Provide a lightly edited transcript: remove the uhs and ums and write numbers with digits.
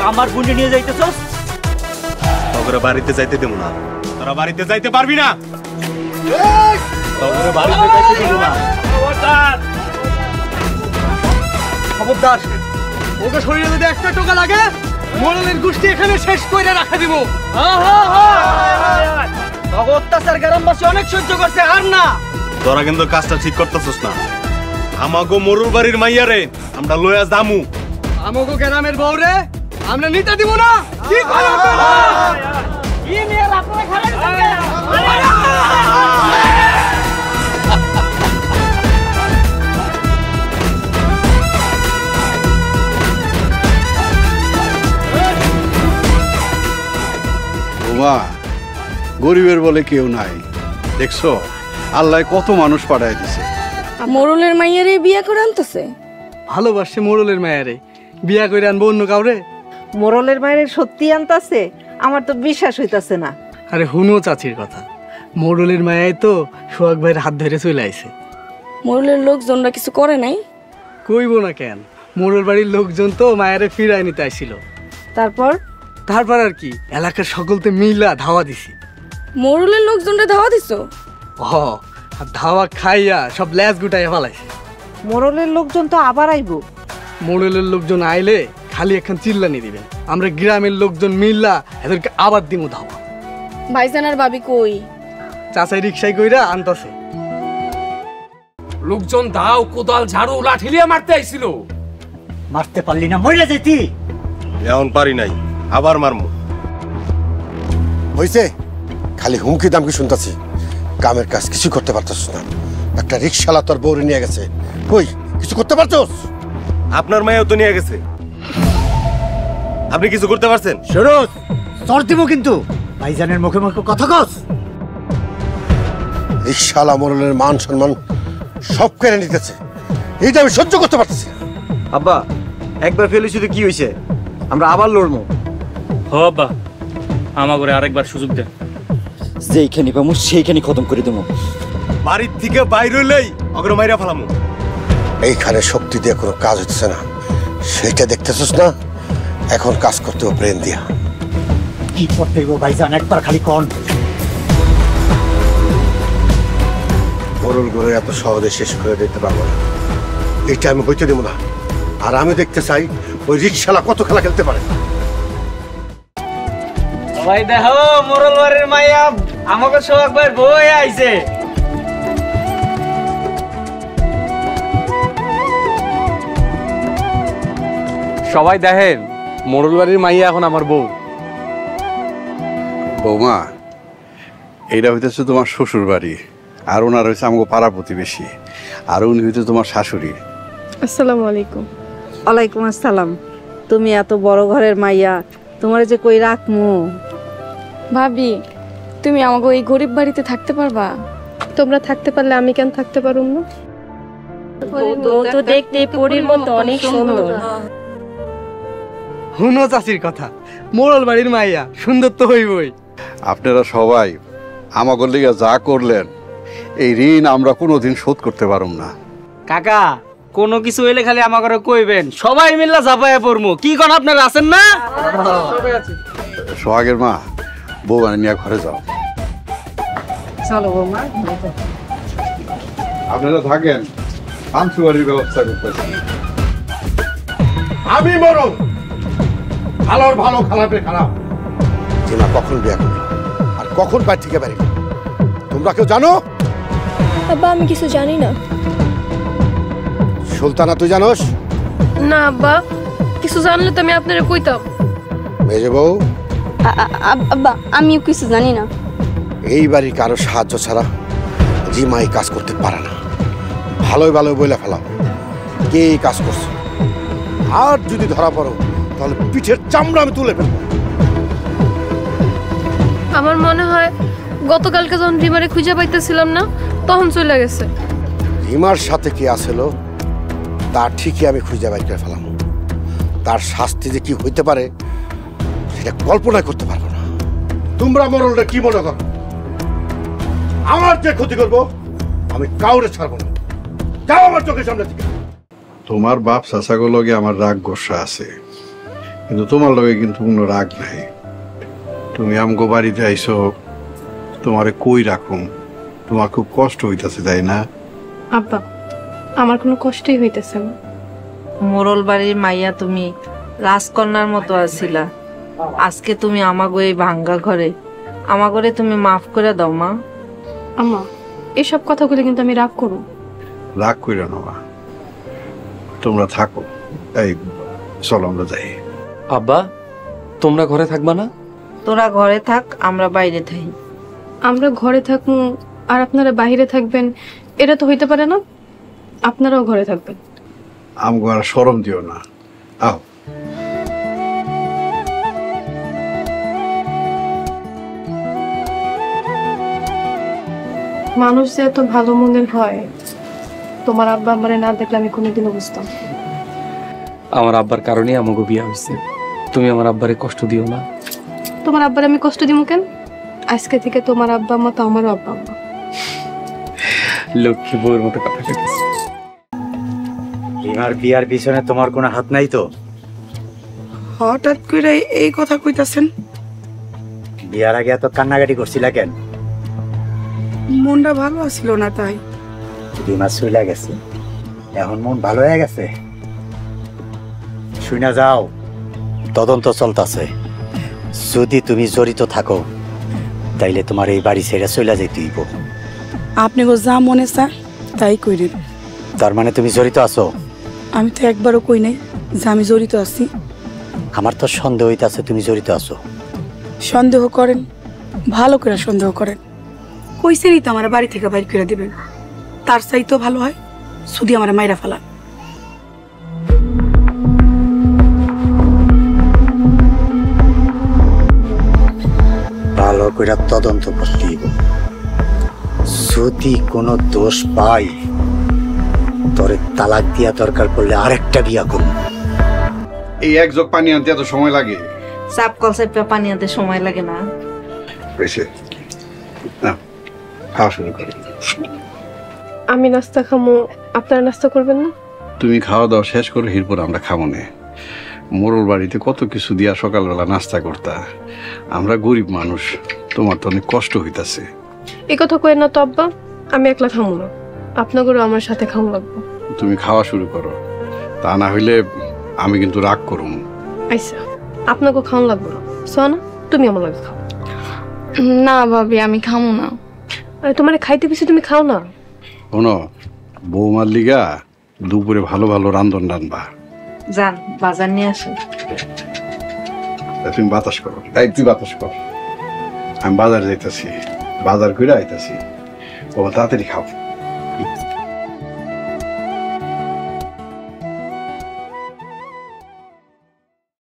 আমার বুনে নিয়ে যাইতেছস? তোরা বাড়িতে যাইতে দেব না। তোরা বাড়িতে যাইতে পারবি না। তোরা বাড়িতে যাইতে দেব না। খবরদার, ওকে শরীরে যদি একটা টোকা লাগে মোড়লের গোষ্ঠী এখানে শেষ করে রাখা দিব। অত্যাচার গ্রামবাসী অনেক সহ্য করছে, আর না। তোরা কিন্তু কাজটা ঠিক করতেছস না। আমাগো মরুর বাড়ির মাইয়ারে আমরা লয়া যামু। আমাগো গ্রামের বউরে আমরা নিতে দিব না। কি করো তোমরা? কি নিয়ে আপনারা খেলা করছেন? ওমা, গরিবের বলে কেউ নাই, দেখছো আল্লাহ কত মানুষ পাঠায় দিছে। মোড়লের মাইয়ারে বিয়া করে আনতেছে। ভালোবাসে মোড়লের মায়েরে, বিয়া করে আনবো অন্য কাউরে? মোড়লের মায়েরে সত্যি আনতাছে? আমার তো বিশ্বাস হইতাছে না। আরে হুনো চাচির কথা, মোড়লের মায়াই তো সোহাগ ভাইয়ের হাত ধরে চলে আইছে। মোড়লের লোকজনরা কিছু করে নাই? কইব না কেন, মোড়ল বাড়ির লোকজন তো মায়েরে ফিরাই নিতে আইছিল। তারপর আর কি, এলাকার সকলতে মিলা ধাওয়া দিছি। মোড়লের লোকজনরা ধাওয়া দিছো? আর ধাওয়া খাইয়া সব ল্যাস গুটাইয়া ফেলাইছে। মোড়লের লোকজন তো আবার আইব। মোড়লের লোকজন আইলে খালি এখন চিল্লানি দিবেন, আমরা গ্রামের লোকজন মিল্লা এদেরকে আবার দিমু ধাওয়া। ভাইজান আর ভাবি কই? চাচাই রিক্সায় কইরা আনতাছে। লোকজন দাও, কোদাল, ঝাড়ু, লাঠি লিয়ে মারতে আইছিল। মারতে পারলি না, মরে যেতি। এখন পারি নাই, আবার মারমু। হইছে, খালি হুমকি দামকি শুনতাছি, কামের কাজ কিছু করতে পারতাস না। একটা রিক্সাওয়ালা তোর বউরে নিয়ে গেছে, কই কিছু করতে পারছস? আপনার মায়েও তো নিয়ে গেছে, আপনি কিছু করতে পারছেন? সরোজ, চর দিব কিন্তু। ভাইজানের মুখে মুখে কথা কস। রিক্সাওয়ালা মোড়লের মান সম্মান সব কেড়ে নিতেছে, এইটা আমি সহ্য করতে পারতেছি না। আব্বা, একবার ফেলে শুধু কি হয়েছে, আমরা আবার লড়বো। হ আব্বা, আমাগরে আরেকবার সুযোগ দেন। যেইখানে পামু সেইখানে খতম করে দেবো। বাড়ির থেকে বাইর হইলেই অগ্র মাইরা ফেলামু। এইখানে শক্তি দিয়ে কোনো কাজ হচ্ছে না, সেইটা দেখতেছস না? এখন কাজ করতে হবে ব্রেন দিয়া। কি করতে হইব ভাইজান, একবার খালি কন। মোড়ল ঘরে এত সহজে শেষ করে দিতে পারবো না, এইটা আমি হইতে দেবো না। আর আমি দেখতে চাই ওই রিক্সাওয়ালা কত খেলা খেলতে পারে। ভাই দেখো, মোড়ল বাড়ির মাইয়া আমাকে সোহাগ ভাইয়ের বউ আইছে। সবাই দেখেন, মোড়ল বাড়ির মাইয়া এখন আমার বউ। বৌমা, এইটা হইতেছে তোমার শ্বশুর বাড়ি, আর ওনার হয়েছে আমাকে পাড়া প্রতিবেশী, আর উনি হইতে তোমার শাশুড়ি। আসসালামু আলাইকুম। ওয়ালাইকুম আসসালাম। তুমি এত বড় ঘরের মাইয়া, তোমার যে কই রাখমু? ভাবি, তুমি আমাকে এই গরিব বাড়িতে থাকতে পারবা? তোমরা থাকতে পারলে আমি কেন থাকতে পারুম না? তো দেখতে পরীর মতো অনেক সুন্দর। হুনো চাচির কথা, মোড়ল বাড়ির মাইয়া সুন্দর তো হইবই। আপনারা সবাই আমাকে লিগে যা করলেন, এই ঋণ আমরা কোনোদিন শোধ করতে পারব না। কাকা, কোনো কিছু হইলে খালি আমাকে কইবেন, সবাই মিল্লা ঝাপাইয়া পড়মু। কি কোন আপনারা আছেন না? সোহাগের মা, বউ নিয়ে ঘরে যাও। চলো বৌমা। আপনারা থাকেন, পান্সুয়ারির ব্যবস্থা করতেছি। আমি মরণ, ভালোর ভালো, খারাপের খারাপ। জিমা কখন বিয়া করবে আর কখন বাড়ি থেকে বেরিয়ে, তোমরা কেউ জানো? আব্বা, আমি কিছু জানি না। সুলতানা, তুই জানোস? না আব্বা, কিছু জানলে তো আমি আপনারে কইতাম। মেজে বউ, আব্বা, আমিও কিছু জানি না। এই বাড়ির কারো সাহায্য ছাড়া জিমা এই কাজ করতে পারে না। ভালোই ভালো বইলা ফেলাও কে এই কাজ করছে, আর যদি ধরা পড়ো তাহলে পিঠের চামড়া আমি তুলে ফেলবো। আমার মনে হয় গতকালকে যখন রিমারে খুঁজে পাইতেছিলাম না, তখন চলে গেছে। রিমার সাথে কে আসলো তার ঠিকই আমি খুঁজে বাইর করে ফেলাম। তার শাস্তি যে কি হইতে পারে সেটা কল্পনা করতে পারবো না। তোমরা মোড়লটা কি মনে করো? আমার যে ক্ষতি করবো আমি কাউরে ছাড়বো না। যাও আমার চোখের সামনে থেকে। তোমার বাপ চাচাগুলোকে আমার রাগ গোসা আছে, কিন্তু তোমার লগে কিন্তু কোনো রাগ নাই। তুমি আমগো বাড়িতে আইছো, তোমারে কই রাখুম, তোমার খুব কষ্ট হইতাছে তাই না? আব্বা আমার কোনো কষ্টই হইতেছে না। মোরল বাড়ির মাইয়া তুমি রাজকন্যার মতো আছিলা, আজকে তুমি আমাগো এই ভাঙ্গা ঘরে, আমাগরে তুমি মাফ করে দাও মা। আম্মা এসব কথাগুলো কিন্তু আমি রাগ করব। রাগ কইরা না, তোমরা থাকো। এই চলো আমরা যাই। আব্বা তোমরা ঘরে থাকবা না? তোরা ঘরে থাক, আমরা বাইরে থাকি। আমরা ঘরে থাকবো আর আপনারা বাইরে থাকবেন, এটা তো হইতে পারে না। আপনারাও ঘরে থাকবেন। আমগো আর শরম দিও না, আও। মানুষ যে এত ভালো মনের হয়, তোমার আব্বা আমারে না দেখলে আমি কোনোদিনও বুঝতাম। আমার আব্বার কারণেই আমাকে বিয়া হয়েছে। তুমি আমার আব্বারে কষ্ট দিও না। তোমার আব্বার আমি কষ্ট দিব কেন? আজকে থেকে তোমার আব্বা আম্মা তো আমারও আব্বা আম্মা। লক্ষ্মী বউয়ের মতো কথা শিখেছি। রিমার বিয়ার পিছনে তোমার কোনো হাত নাই তো? হঠাৎ করে এই কথা কইতাছেন? বিয়ার আগে এত কান্নাকাটি করছিলা কেন? মনটা ভালো আছিল না তাই। রিমা চলে গেছে, এখন মন ভালো হয়ে গেছে। শুনা যাও, তদন্ত চলতেছে। যদি তুমি জড়িত থাকো তাইলে তোমার এই বাড়ি ছেড়ে চলে যাইতে হইব। আপনি গো যা মনে চায় তাই কইরেন। তার মানে তুমি জড়িত আছো? আমি তো একবারও কই নাই যে আমি জড়িত আছি। আমার তো সন্দেহ হইতাছে তুমি জড়িত আছো। সন্দেহ করেন, ভালো করে সন্দেহ করেন। কইছেনই তো আমার বাড়ি থেকে বাইর করে দিবেন, তার চাইতো ভালো হয় শুধু আমার মাইরা ফেলা। ভালো করে তদন্ত করতে হইব। যদি কোনো দোষ পাই তোরে তালাক দিয়া দরকার পড়লে আরেকটা বিয়া করব। এই এক জগ পানি আনতে এত সময় লাগে? চাপ কল চাপা পানি আনতে সময় লাগে না। বেশি না, খাওয়া শুরু করো। আমি নাস্তা খামো, আপনারা নাস্তা করবেন না? তুমি খাওয়া দাওয়া শেষ করে এরপর আমরা খাবো না। মোরল বাড়িতে কত কিছু দিয়া সকালবেলা নাস্তা করতা। আমরা গরিব মানুষ, তোমার তো অনেক কষ্ট হইতাছে। এই কথা কইেন না তো আব্বা, আমি একলা খামো না, আপনাদেরও আমার সাথে খাওয়া লাগবে। তুমি খাওয়া শুরু করো, তা না হইলে আমি কিন্তু রাগ করুম। আচ্ছা আপনাকে খাওয়া লাগবে না। সোনা তুমি আমার লাগে খাও। না ভাবি আমি খামো না। আরে তোমার খাইতে কিছু তুমি খাও না। শোনো, বৌমার লিগা দুপুরে ভালো ভালো রান্ধন রান্ধবা। যান বাজার নিয়ে আসেন। তুমি বাতাস করো, তাই তুই বাতাস কর। আমি বাজার যাইতাছি, বাজার করে আইতাছি। ও তাড়াতাড়ি খাও।